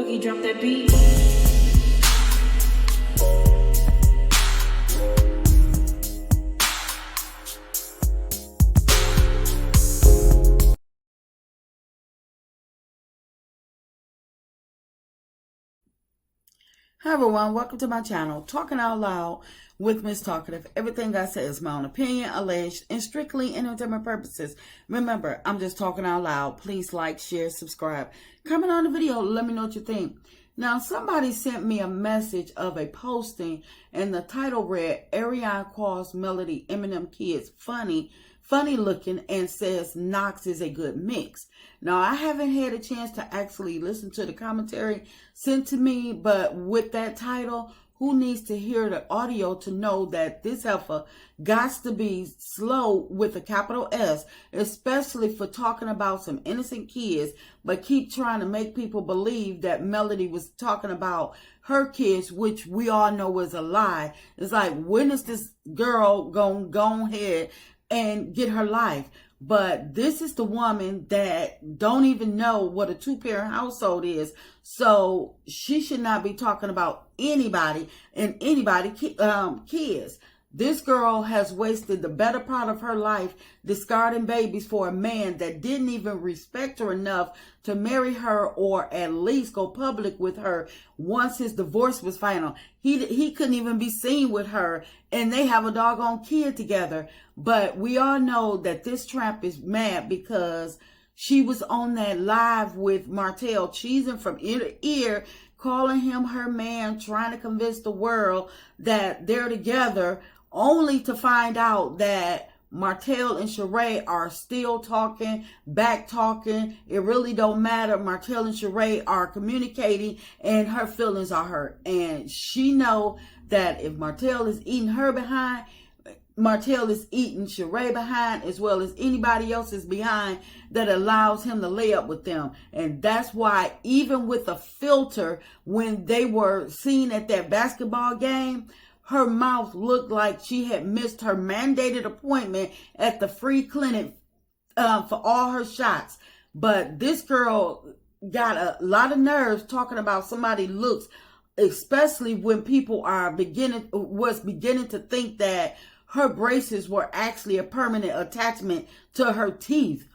Boogie, drop that beat. Hi everyone, welcome to my channel, Talking Out Loud with Miss Talkative. Everything I say is my own opinion, alleged, and strictly entertainment purposes. Remember, I'm just talking out loud. Please like, share, subscribe. Comment on the video, let me know what you think. Now, somebody sent me a message of a posting, and the title read, Arionne calls Melody Eminem kids funny looking, and says Knox is a good mix. Now, I haven't had a chance to actually listen to the commentary sent to me, but with that title, who needs to hear the audio to know that this heifer got to be slow with a capital S, especially for talking about some innocent kids, but keep trying to make people believe that Melody was talking about her kids, which we all know is a lie. It's like, when is this girl gonna go ahead and get her life? But this is the woman that don't even know what a two-parent household is. So she should not be talking about anybody and kids. This girl has wasted the better part of her life discarding babies for a man that didn't even respect her enough to marry her or at least go public with her once his divorce was final. He couldn't even be seen with her, and they have a doggone kid together. But we all know that this tramp is mad because she was on that live with Martel, cheesing from ear to ear, calling him her man, trying to convince the world that they're together, only to find out that Martel and Sheree are still talking, back talking. It really don't matter. Martel and Sheree are communicating, and her feelings are hurt. And she know that if Martel is eating her behind, Martel is eating Sheree behind, as well as anybody else's behind that allows him to lay up with them. And that's why, even with a filter, when they were seen at that basketball game, her mouth looked like she had missed her mandated appointment at the free clinic for all her shots. But this girl got a lot of nerves talking about somebody looks, especially when people are beginning to think that her braces were actually a permanent attachment to her teeth.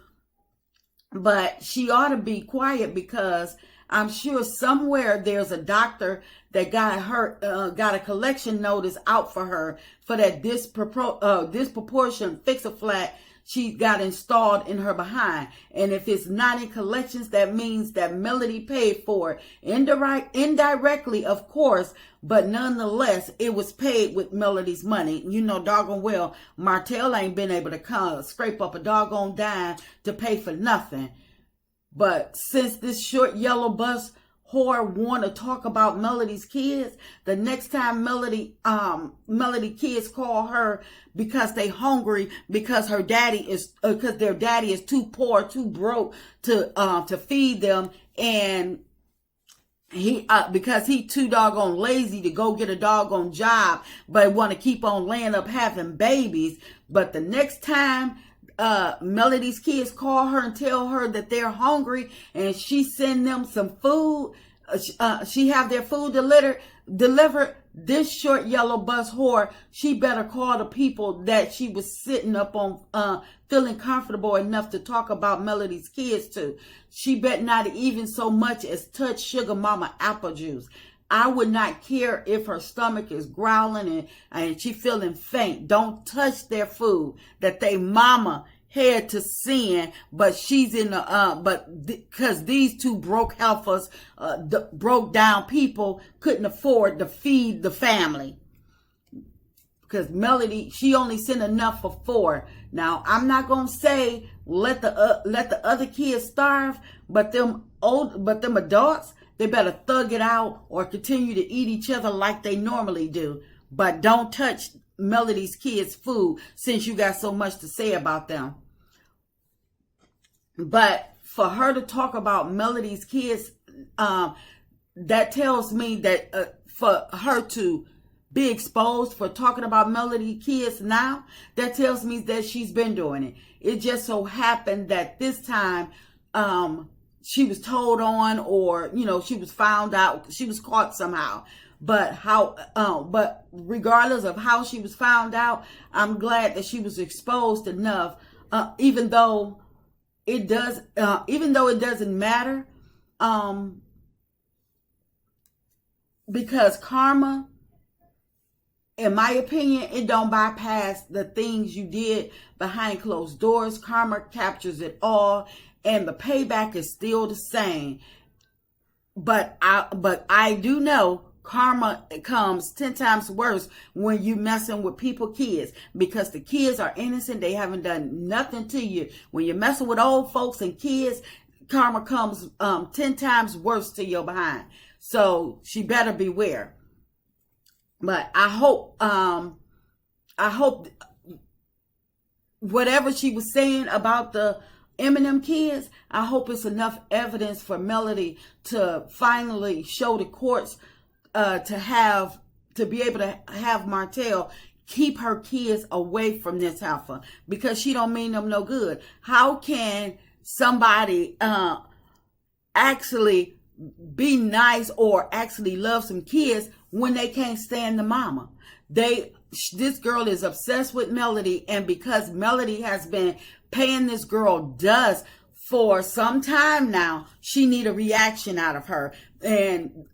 But she ought to be quiet, because I'm sure somewhere there's a doctor that got a collection notice out for her for that disproportionate fix-a-flat she got installed in her behind. And if it's not in collections, that means that Melody paid for it. Indirectly, of course, but nonetheless, it was paid with Melody's money. You know doggone well, Martel ain't been able to scrape up a doggone dime to pay for nothing. But since this short yellow bus whore want to talk about Melody's kids, the next time Melody kids call her because they hungry because their daddy is too poor, too broke to feed them, and because he too doggone lazy to go get a doggone job, but want to keep on laying up having babies. But the next time Melody's kids call her and tell her that they're hungry, and she send them some food, she have their food delivered, this short yellow bus whore, she better call the people that she was sitting up on, feeling comfortable enough to talk about Melody's kids to. She bet not even so much as touch Sugar Mama apple juice. I would not care if her stomach is growling and she feeling faint. Don't touch their food that they mama had to send, but she's in because these two broke heifers, broke down people couldn't afford to feed the family. Because Melody, she only sent enough for 4. Now, I'm not gonna say let the other kids starve, but them adults, they better thug it out or continue to eat each other like they normally do. But don't touch Melody's kids' food, since you got so much to say about them. But for her to talk about Melody's kids, that tells me that for her to be exposed for talking about Melody kids now, that tells me that she's been doing it. It just so happened that this time she was told on, or, you know, she was found out, she was caught somehow. But but regardless of how she was found out, I'm glad that she was exposed enough, even though it doesn't matter, because karma, in my opinion, it don't bypass the things you did behind closed doors. Karma captures it all, and the payback is still the same. But I do know karma comes 10 times worse when you messing with kids, because the kids are innocent. They haven't done nothing to you. When you're messing with old folks and kids, karma comes 10 times worse to your behind. So she better beware. But I hope whatever she was saying about the Eminem kids, I hope it's enough evidence for Melody to finally show the courts to be able to have Martel keep her kids away from this heifer, because she don't mean them no good. How can somebody actually be nice or actually love some kids when they can't stand the mama? This girl is obsessed with Melody, and because Melody has been paying this girl dust for some time now, she need a reaction out of her. And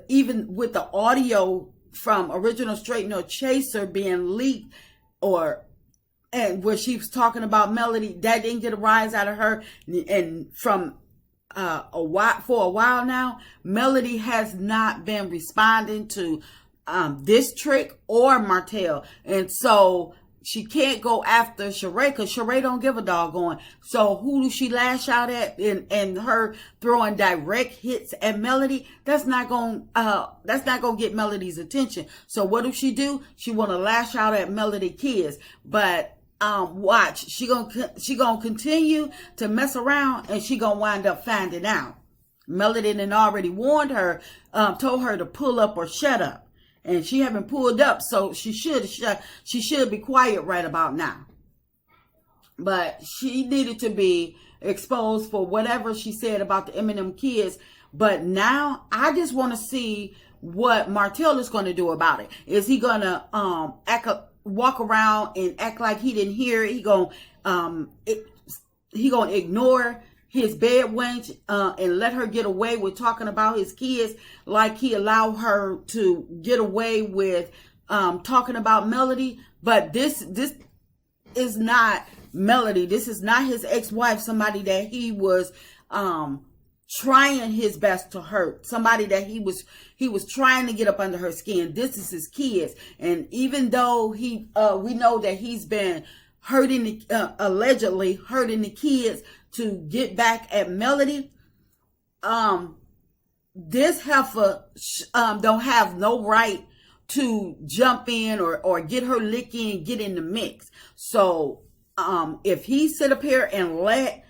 even with the audio from Original Straight No Chaser being leaked, and where she was talking about Melody, that didn't get a rise out of her. And from for a while now, Melody has not been responding to this trick or Martel, and so she can't go after Sheree, because Sheree don't give a doggone. So who do she lash out at? And her throwing direct hits at Melody, that's not gonna get Melody's attention. So what does she do? She want to lash out at Melody kids. But watch, she gonna continue to mess around, and she gonna wind up finding out. Melody done already warned her, told her to pull up or shut up. And she haven't pulled up, so she should be quiet right about now. But she needed to be exposed for whatever she said about the Eminem kids. But now I just want to see what Martel is going to do about it. Is he going to walk around and act like he didn't hear it? He gonna ignore his bed wench and let her get away with talking about his kids, like he allowed her to get away with talking about Melody? But this is not Melody. This is not his ex-wife, somebody that he was trying his best to hurt, somebody that he was trying to get up under her skin. This is his kids. And even though we know that he's been allegedly hurting the kids to get back at Melody, this heifer don't have no right to jump in or get her lick in, get in the mix. So if he sit up here and let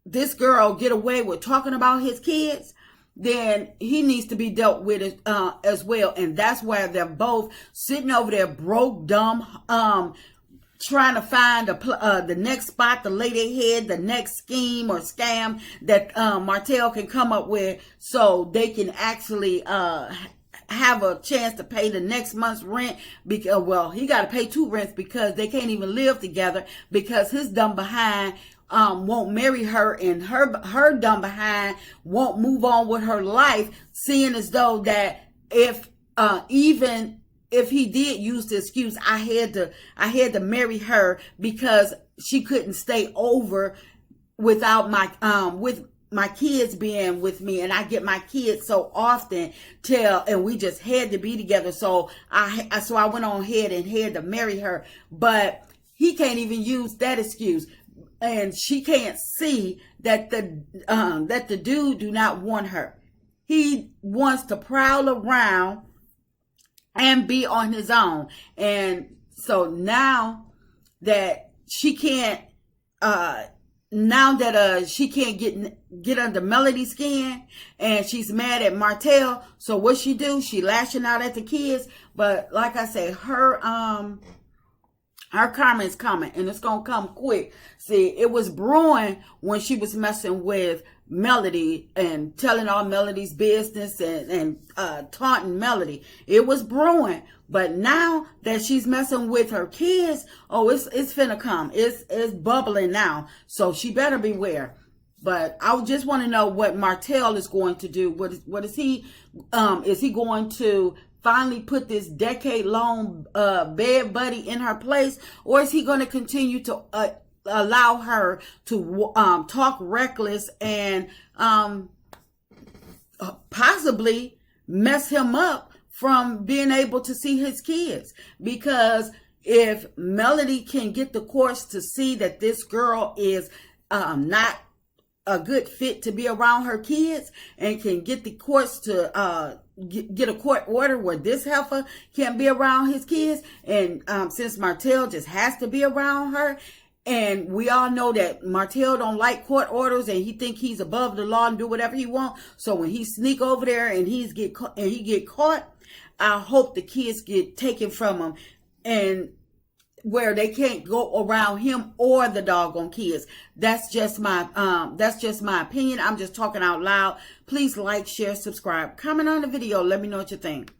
this girl get away with talking about his kids, then he needs to be dealt with as well. And that's why they're both sitting over there broke, dumb, trying to find the next spot to lay their head, the next scheme or scam that Martel can come up with, so they can actually have a chance to pay the next month's rent. Because, well, he got to pay 2 rents, because they can't even live together, because his dumb behind won't marry her, and her dumb behind won't move on with her life, seeing as though that even if he did use the excuse, I had to marry her because she couldn't stay over without with my kids being with me, and I get my kids so often and we just had to be together. So I went on ahead and had to marry her. But he can't even use that excuse, and she can't see that the dude do not want her. He wants to prowl around and be on his own. And so now that she can't get under Melody's skin, and she's mad at Martel, so what she do? She lashing out at the kids. But like I say, her Her karma is coming, and it's going to come quick. See, it was brewing when she was messing with Melody and telling all Melody's business and taunting Melody. It was brewing. But now that she's messing with her kids, oh, it's finna come. It's bubbling now. So she better beware. But I just want to know what Martel is going to do. What is he going to finally put this decade-long bed buddy in her place, or is he going to continue to allow her to talk reckless and possibly mess him up from being able to see his kids? Because if Melody can get the courts to see that this girl is not a good fit to be around her kids, and can get the courts to get a court order where this heifer can't be around his kids, and since Martel just has to be around her, and we all know that Martel don't like court orders, and he think he's above the law and do whatever he want. So when he sneak over there and he get caught, I hope the kids get taken from him, and where they can't go around him or the doggone kids. That's just my opinion. I'm just talking out loud. Please like, share, subscribe, comment on the video. Let me know what you think.